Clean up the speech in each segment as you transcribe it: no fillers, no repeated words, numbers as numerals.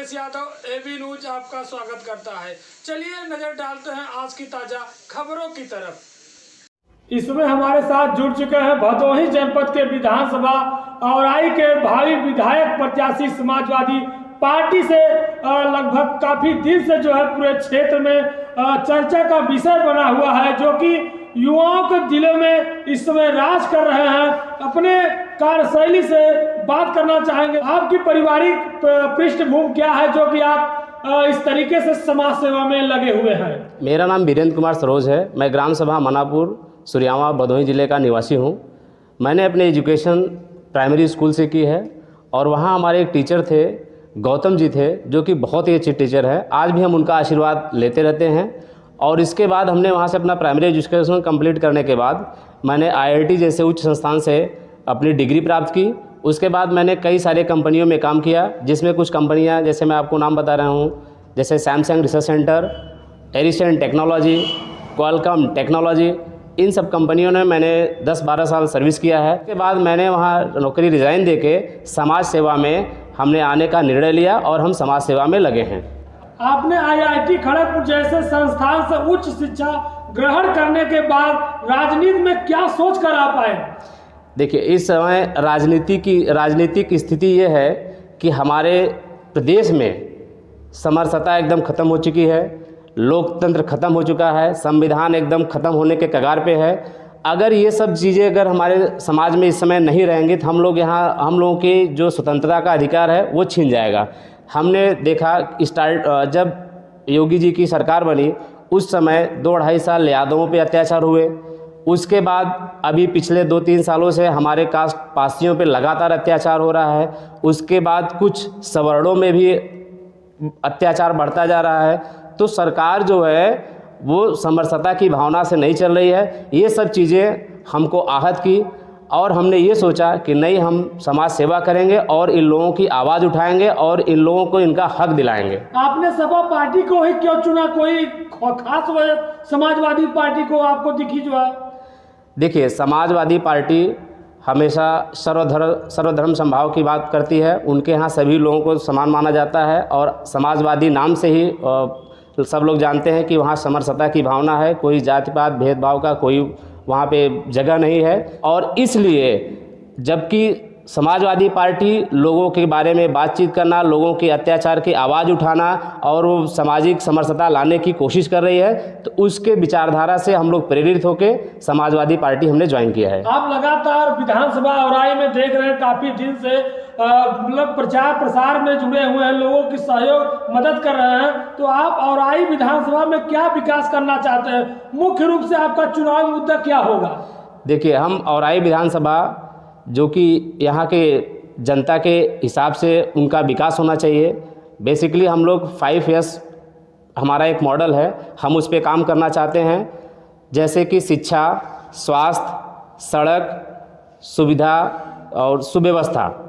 Rajesh Yadav AB news आपका स्वागत करता है। चलिए नजर डालते हैं आज की ताजा खबरों की तरफ। इसमें हमारे साथ जुड़ चुके हैं भदोही जनपद के विधानसभा औराई के भावी विधायक प्रत्याशी समाजवादी पार्टी से लगभग काफी दिन से जो है पूरे क्षेत्र में चर्चा का विषय बना हुआ है, जो कि युवाओं के दिलों में इस समय राज कर रहे हैं। अपने कार्यशैली से बात करना चाहेंगे। आपकी पारिवारिक पृष्ठभूमि क्या है जो कि आप इस तरीके से समाज सेवा में लगे हुए हैं? मेरा नाम वीरेंद्र कुमार सरोज है। मैं ग्राम सभा मनापुर सुरियावा भदोही ज़िले का निवासी हूँ। मैंने अपनी एजुकेशन प्राइमरी स्कूल से की है और वहाँ हमारे एक टीचर थे, गौतम जी थे, जो कि बहुत ही अच्छे टीचर हैं। आज भी हम उनका आशीर्वाद लेते रहते हैं। और इसके बाद हमने वहाँ से अपना प्राइमरी एजुकेशन कंप्लीट करने के बाद मैंने IIT जैसे उच्च संस्थान से अपनी डिग्री प्राप्त की। उसके बाद मैंने कई सारे कंपनियों में काम किया, जिसमें कुछ कंपनियां जैसे मैं आपको नाम बता रहा हूं, जैसे Samsung research center, Ericsson technology, Qualcomm technology, इन सब कंपनियों ने मैंने 10-12 साल सर्विस किया है। उसके बाद मैंने वहाँ नौकरी रिज़ाइन देके समाज सेवा में हमने आने का निर्णय लिया और हम समाज सेवा में लगे हैं। आपने IIT खड़गपुर जैसे संस्थान से उच्च शिक्षा ग्रहण करने के बाद राजनीति में क्या सोच कर आप आए? देखिए, इस समय राजनीतिक स्थिति ये है कि हमारे प्रदेश में समरसता एकदम ख़त्म हो चुकी है, लोकतंत्र ख़त्म हो चुका है, संविधान एकदम ख़त्म होने के कगार पे है। अगर ये सब चीज़ें अगर हमारे समाज में इस समय नहीं रहेंगी तो हम लोगों की जो स्वतंत्रता का अधिकार है वो छीन जाएगा। हमने देखा जब योगी जी की सरकार बनी उस समय 2-2.5 साल यादवों पे अत्याचार हुए। उसके बाद अभी पिछले 2-3 सालों से हमारे कास्ट पासियों पे लगातार अत्याचार हो रहा है। उसके बाद कुछ सवर्णों में भी अत्याचार बढ़ता जा रहा है। तो सरकार जो है वो समरसता की भावना से नहीं चल रही है। ये सब चीज़ें हमको आहत की और हमने ये सोचा कि नहीं, हम समाज सेवा करेंगे और इन लोगों की आवाज़ उठाएंगे और इन लोगों को इनका हक दिलाएंगे। आपने सपा पार्टी को ही क्यों चुना? कोई खास वजह समाजवादी पार्टी को आपको दिखी जो है? देखिए, समाजवादी पार्टी हमेशा सर्वधर्म समभाव की बात करती है। उनके यहाँ सभी लोगों को समान माना जाता है और समाजवादी नाम से ही सब लोग जानते हैं कि वहाँ समरसता की भावना है, कोई जाति पात भेदभाव का कोई वहाँ पे जगह नहीं है। और इसलिए जबकि समाजवादी पार्टी लोगों के बारे में बातचीत करना, लोगों के अत्याचार की आवाज़ उठाना और वो सामाजिक समरसता लाने की कोशिश कर रही है, तो उसके विचारधारा से हम लोग प्रेरित होकर समाजवादी पार्टी हमने ज्वाइन किया है। आप लगातार विधानसभा औराई में देख रहे हैं, काफ़ी दिन से मतलब प्रचार प्रसार में जुड़े हुए हैं, लोगों की सहयोग मदद कर रहे हैं। तो आप औराई विधानसभा में क्या विकास करना चाहते हैं? मुख्य रूप से आपका चुनावी मुद्दा क्या होगा? देखिए, हम औराई विधानसभा जो कि यहाँ के जनता के हिसाब से उनका विकास होना चाहिए। बेसिकली हम लोग 5S हमारा एक मॉडल है, हम उस पर काम करना चाहते हैं। जैसे कि शिक्षा, स्वास्थ्य, सड़क सुविधा और सुव्यवस्था,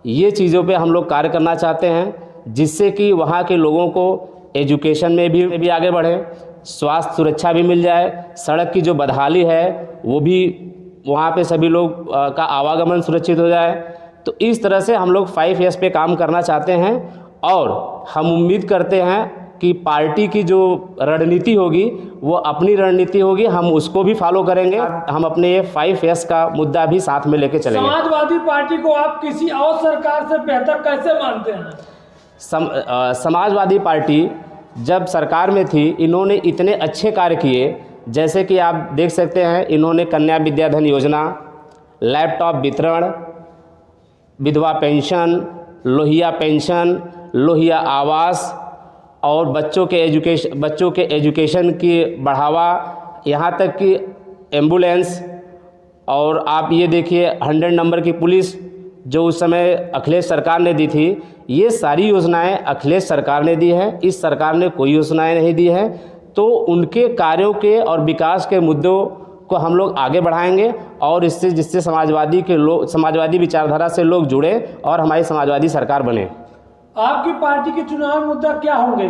ये चीज़ों पे हम लोग कार्य करना चाहते हैं, जिससे कि वहाँ के लोगों को एजुकेशन में भी आगे बढ़े, स्वास्थ्य सुरक्षा भी मिल जाए, सड़क की जो बदहाली है वो भी वहाँ पे सभी लोग का आवागमन सुरक्षित हो जाए। तो इस तरह से हम लोग 5S पे काम करना चाहते हैं और हम उम्मीद करते हैं कि पार्टी की जो रणनीति होगी वो अपनी रणनीति होगी, हम उसको भी फॉलो करेंगे। हम अपने ये 5S का मुद्दा भी साथ में लेके चलेंगे। समाजवादी पार्टी को आप किसी और सरकार से बेहतर कैसे मानते हैं? समाजवादी पार्टी जब सरकार में थी, इन्होंने इतने अच्छे कार्य किए, जैसे कि आप देख सकते हैं, इन्होंने कन्या विद्याधन योजना, लैपटॉप वितरण, विधवा पेंशन, लोहिया पेंशन, लोहिया आवास और बच्चों के एजुकेशन की बढ़ावा, यहाँ तक कि एम्बुलेंस। और आप ये देखिए 100 नंबर की पुलिस जो उस समय अखिलेश सरकार ने दी थी, ये सारी योजनाएं अखिलेश सरकार ने दी है, इस सरकार ने कोई योजनाएं नहीं दी है। तो उनके कार्यों के और विकास के मुद्दों को हम लोग आगे बढ़ाएंगे और जिससे समाजवादी विचारधारा से लोग जुड़े और हमारी समाजवादी सरकार बने। आपकी पार्टी के चुनावी मुद्दा क्या होंगे?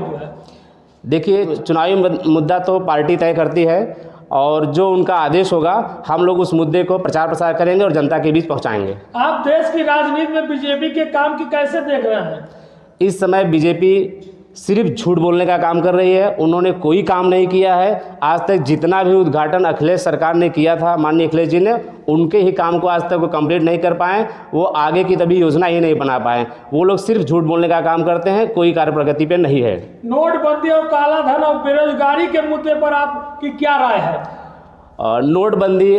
देखिए, चुनावी मुद्दा तो पार्टी तय करती है और जो उनका आदेश होगा हम लोग उस मुद्दे को प्रचार प्रसार करेंगे और जनता के बीच पहुंचाएंगे। आप देश की राजनीति में बीजेपी के काम की कैसे देख रहे हैं? इस समय बीजेपी सिर्फ झूठ बोलने का काम कर रही है। उन्होंने कोई काम नहीं किया है। आज तक जितना भी उद्घाटन अखिलेश सरकार ने किया था, माननीय अखिलेश जी ने, उनके ही काम को आज तक वो कंप्लीट नहीं कर पाए। वो आगे की तभी योजना ही नहीं बना पाए। वो लोग सिर्फ झूठ बोलने का काम करते हैं, कोई कार्य प्रगति पे नहीं है। नोटबंदी और काला धन और बेरोजगारी के मुद्दे पर आपकी क्या राय है? नोटबंदी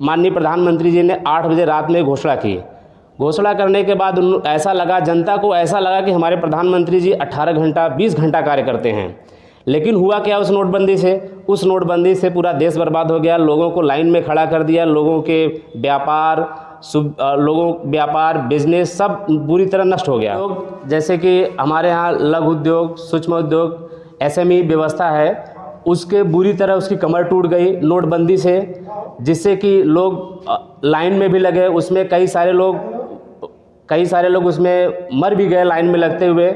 माननीय प्रधानमंत्री जी ने 8 बजे रात में घोषणा की। घोषणा करने के बाद ऐसा लगा, जनता को ऐसा लगा कि हमारे प्रधानमंत्री जी 18 घंटा 20 घंटा कार्य करते हैं। लेकिन हुआ क्या उस नोटबंदी से? उस नोटबंदी से पूरा देश बर्बाद हो गया। लोगों को लाइन में खड़ा कर दिया। लोगों के व्यापार बिजनेस सब बुरी तरह नष्ट हो गया। लोग जैसे कि हमारे यहाँ लघु उद्योग, सूक्ष्म उद्योग, SME व्यवस्था है, उसके बुरी तरह उसकी कमर टूट गई नोटबंदी से, जिससे कि लोग लाइन में भी लगे। उसमें कई सारे लोग उसमें मर भी गए लाइन में लगते हुए।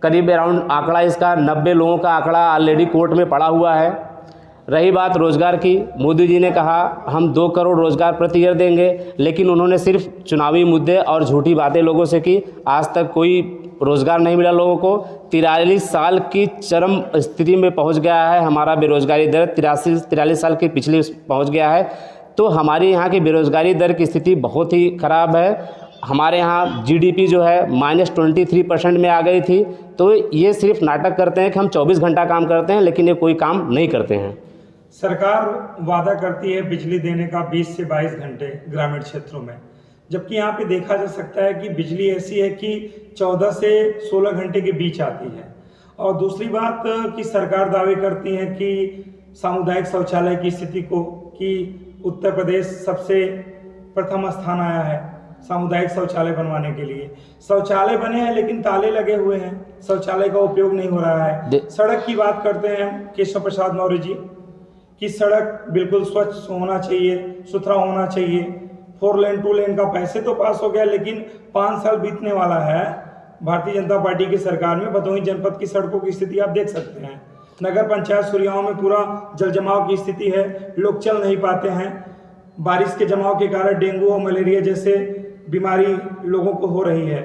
करीब अराउंड आंकड़ा इसका 90 लोगों का आंकड़ा ऑलरेडी कोर्ट में पड़ा हुआ है। रही बात रोज़गार की, मोदी जी ने कहा हम 2 करोड़ रोज़गार प्रति ईयर देंगे, लेकिन उन्होंने सिर्फ चुनावी मुद्दे और झूठी बातें लोगों से की। आज तक कोई रोज़गार नहीं मिला लोगों को। 43 साल की चरम स्थिति में पहुंच गया है हमारा बेरोज़गारी दर। 43 साल की पिछली पहुंच गया है। तो हमारे यहाँ की बेरोज़गारी दर की स्थिति बहुत ही ख़राब है। हमारे यहाँ GDP जो है -23% में आ गई थी। तो ये सिर्फ नाटक करते हैं कि हम 24 घंटा काम करते हैं, लेकिन ये कोई काम नहीं करते हैं। सरकार वादा करती है बिजली देने का 20 से 22 घंटे ग्रामीण क्षेत्रों में, जबकि यहाँ पे देखा जा सकता है कि बिजली ऐसी है कि 14 से 16 घंटे के बीच आती है। और दूसरी बात कि सरकार दावे करती है कि सामुदायिक शौचालय की स्थिति को, कि उत्तर प्रदेश सबसे प्रथम स्थान आया है सामुदायिक शौचालय बनवाने के लिए। शौचालय बने हैं लेकिन ताले लगे हुए हैं, शौचालय का उपयोग नहीं हो रहा है। सड़क की बात करते हैं केशव प्रसाद मौर्य जी कि सड़क बिल्कुल स्वच्छ होना चाहिए, सुथरा होना चाहिए। 4 लेन 2 लेन का पैसे तो पास हो गया, लेकिन 5 साल बीतने वाला है भारतीय जनता पार्टी की सरकार में। भदोही जनपद की सड़कों की स्थिति आप देख सकते हैं। नगर पंचायत सुरियाओं में पूरा जल जमाव की स्थिति है, लोग चल नहीं पाते हैं। बारिश के जमाव के कारण डेंगू और मलेरिया जैसे बीमारी लोगों को हो रही है।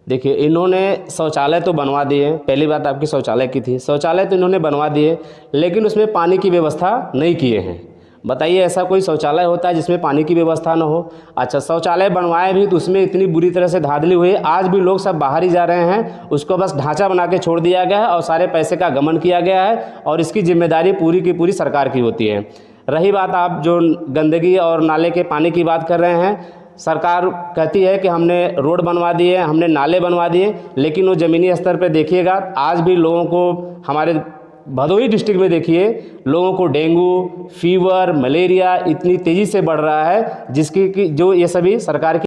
देखिए, इन्होंने शौचालय तो बनवा दिए। पहली बात आपकी शौचालय की थी। शौचालय तो इन्होंने बनवा दिए, लेकिन उसमें पानी की व्यवस्था नहीं किए हैं। बताइए, ऐसा कोई शौचालय होता है जिसमें पानी की व्यवस्था ना हो? अच्छा, शौचालय बनवाए भी तो उसमें इतनी बुरी तरह से धांधली हुई। आज भी लोग सब बाहर ही जा रहे हैं। उसको बस ढांचा बना के छोड़ दिया गया है और सारे पैसे का गमन किया गया है, और इसकी जिम्मेदारी पूरी की पूरी सरकार की होती है। रही बात आप जो गंदगी और नाले के पानी की बात कर रहे हैं, सरकार कहती है कि हमने रोड बनवा दिए, हमने नाले बनवा दिए, लेकिन वो ज़मीनी स्तर पर देखिएगा आज भी लोगों को, हमारे भदोही डिस्ट्रिक्ट में देखिए, लोगों को डेंगू, फीवर, मलेरिया इतनी तेज़ी से बढ़ रहा है, जिसकी कि जो ये सभी सरकार की